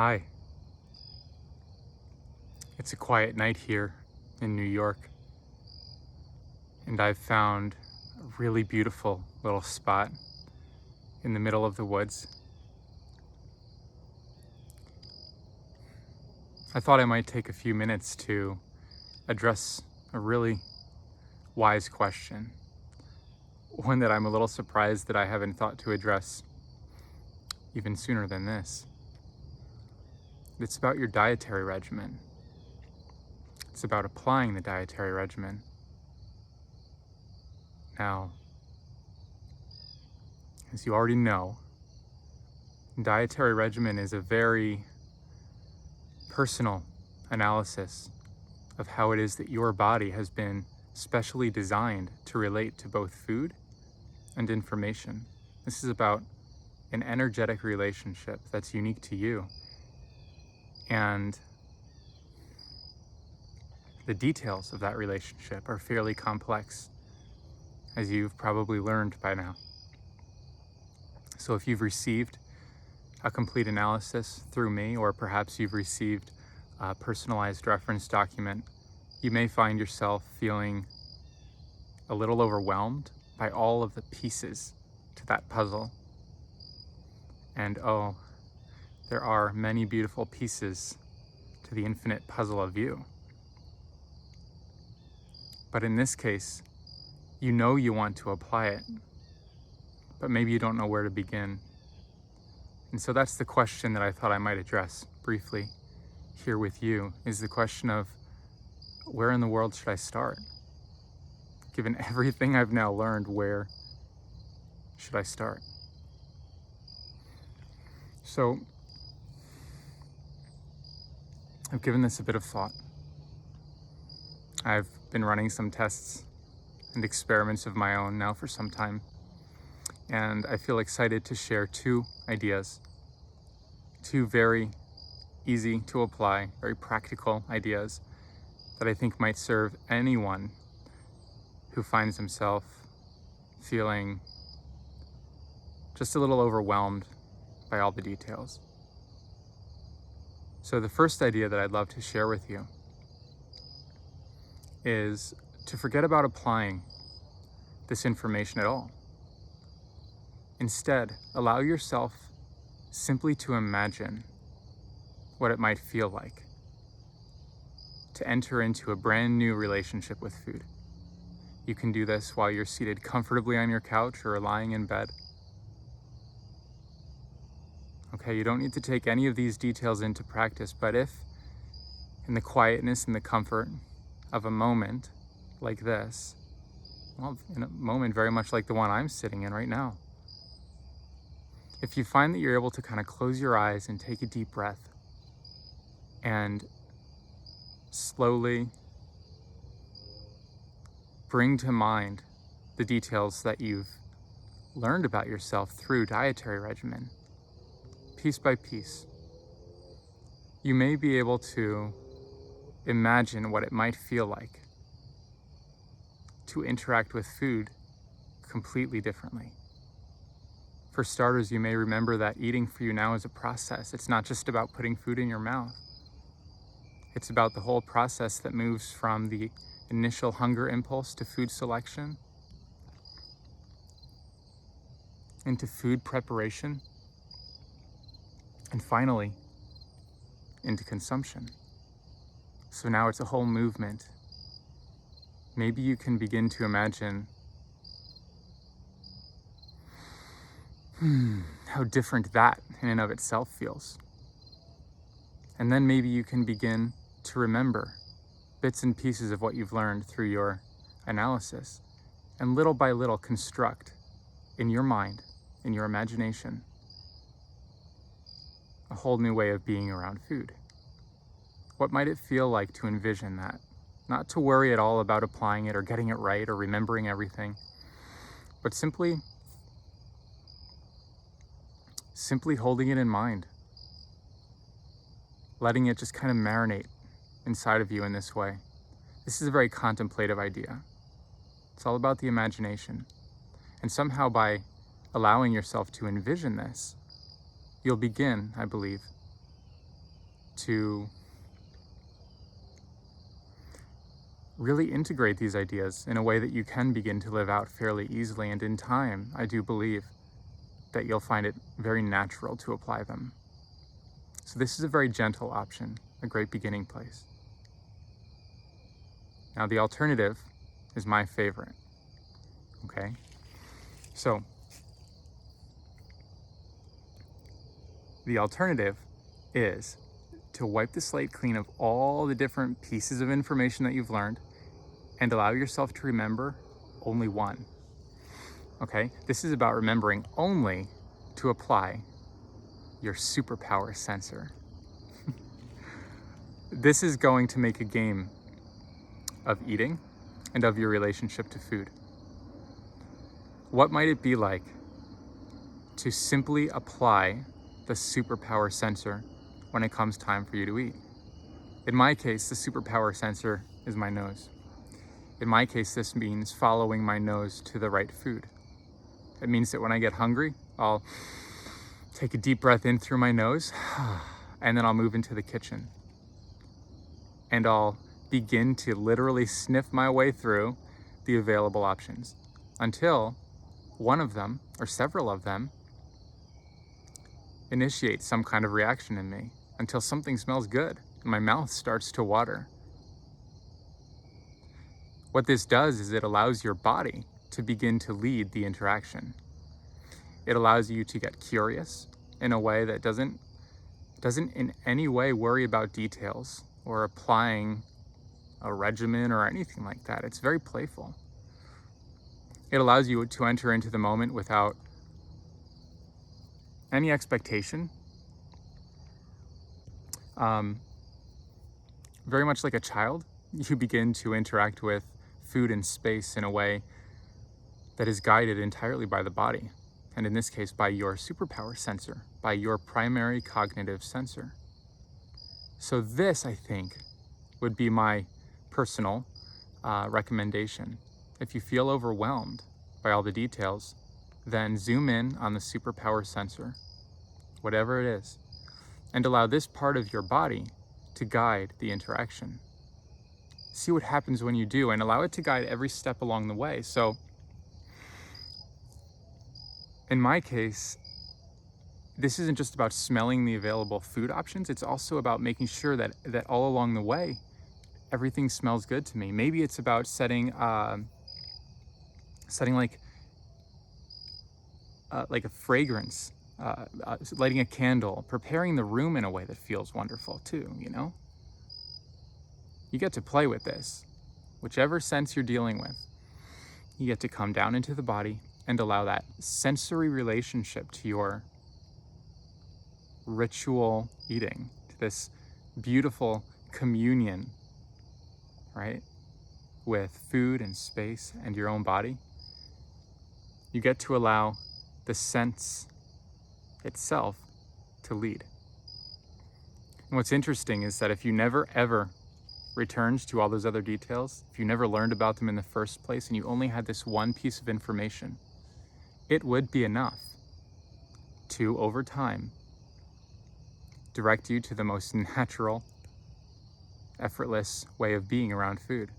Hi. It's a quiet night here in New York, and I've found a really beautiful little spot in the middle of the woods. I thought I might take a few minutes to address a really wise question, one that I'm a little surprised that I haven't thought to address even sooner than this. It's about your dietary regimen. It's about applying the dietary regimen. Now, as you already know, dietary regimen is a very personal analysis of how it is that your body has been specially designed to relate to both food and information. This is about an energetic relationship that's unique to you. And the details of that relationship are fairly complex, as you've probably learned by now. So if you've received a complete analysis through me, or perhaps you've received a personalized reference document, you may find yourself feeling a little overwhelmed by all of the pieces to that puzzle. And oh, there are many beautiful pieces to the infinite puzzle of you. But in this case, you know you want to apply it, but maybe you don't know where to begin. And so that's the question that I thought I might address briefly here with you, is the question of where in the world should I start? Given everything I've now learned, where should I start? So I've given this a bit of thought. I've been running some tests and experiments of my own now for some time, and I feel excited to share two ideas, two very easy to apply, very practical ideas that I think might serve anyone who finds himself feeling just a little overwhelmed by all the details. So the first idea that I'd love to share with you is to forget about applying this information at all. Instead, allow yourself simply to imagine what it might feel like to enter into a brand new relationship with food. You can do this while you're seated comfortably on your couch or lying in bed. Okay, you don't need to take any of these details into practice, but if in the quietness and the comfort of a moment like this, well, in a moment very much like the one I'm sitting in right now, if you find that you're able to kind of close your eyes and take a deep breath and slowly bring to mind the details that you've learned about yourself through dietary regimen, piece by piece, you may be able to imagine what it might feel like to interact with food completely differently. For starters, you may remember that eating for you now is a process. It's not just about putting food in your mouth. It's about the whole process that moves from the initial hunger impulse to food selection, into food preparation, and finally, into consumption. So now it's a whole movement. Maybe you can begin to imagine how different that in and of itself feels. And then maybe you can begin to remember bits and pieces of what you've learned through your analysis, and little by little construct in your mind, in your imagination, a whole new way of being around food. What might it feel like to envision that? Not to worry at all about applying it or getting it right or remembering everything, but simply holding it in mind, letting it just kind of marinate inside of you in this way. This is a very contemplative idea. It's all about the imagination. And somehow by allowing yourself to envision this, you'll begin, I believe, to really integrate these ideas in a way that you can begin to live out fairly easily. And in time, I do believe that you'll find it very natural to apply them. So this is a very gentle option, a great beginning place. Now the alternative is my favorite, okay? So the alternative is to wipe the slate clean of all the different pieces of information that you've learned and allow yourself to remember only one, okay? This is about remembering only to apply your superpower sensor. This is going to make a game of eating and of your relationship to food. What might it be like to simply apply the superpower sensor when it comes time for you to eat? In my case, the superpower sensor is my nose. In my case, this means following my nose to the right food. It means that when I get hungry, I'll take a deep breath in through my nose, and then I'll move into the kitchen. And I'll begin to literally sniff my way through the available options until one of them, or several of them, initiate some kind of reaction in me, until something smells good and my mouth starts to water. What this does is it allows your body to begin to lead the interaction. It allows you to get curious in a way that doesn't in any way worry about details or applying a regimen or anything like that. It's very playful. It allows you to enter into the moment without any expectation. Very much like a child, you begin to interact with food and space in a way that is guided entirely by the body, and in this case by your superpower sensor, by your primary cognitive sensor. So this, I think, would be my personal recommendation. If you feel overwhelmed by all the details, then zoom in on the superpower sensor, whatever it is, and allow this part of your body to guide the interaction. See what happens when you do, and allow it to guide every step along the way. So in my case, this isn't just about smelling the available food options, it's also about making sure that all along the way, everything smells good to me. Maybe it's about setting like a fragrance, lighting a candle, preparing the room in a way that feels wonderful too, you know? You get to play with this. Whichever sense you're dealing with, you get to come down into the body and allow that sensory relationship to your ritual eating, to this beautiful communion, right, with food and space and your own body. You get to allow the sense itself to lead. And what's interesting is that if you never ever returned to all those other details, if you never learned about them in the first place and you only had this one piece of information, it would be enough to, over time, direct you to the most natural, effortless way of being around food.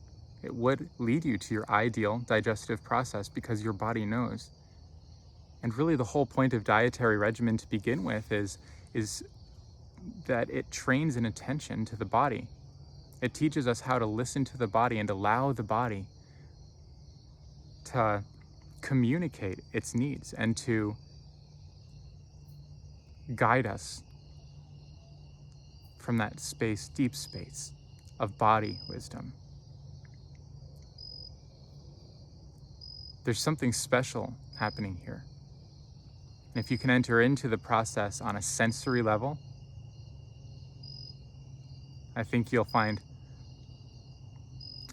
It would lead you to your ideal digestive process because your body knows. And really the whole point of dietary regimen to begin with is that it trains an attention to the body. It teaches us how to listen to the body and allow the body to communicate its needs and to guide us from that space, deep space of body wisdom. There's something special happening here. And if you can enter into the process on a sensory level, I think you'll find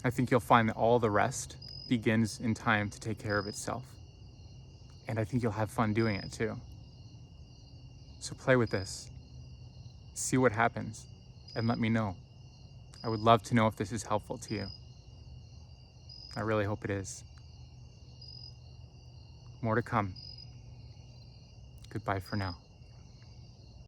that all the rest begins in time to take care of itself. And I think you'll have fun doing it too. So play with this, see what happens, and let me know. I would love to know if this is helpful to you. I really hope it is. More to come. Goodbye for now.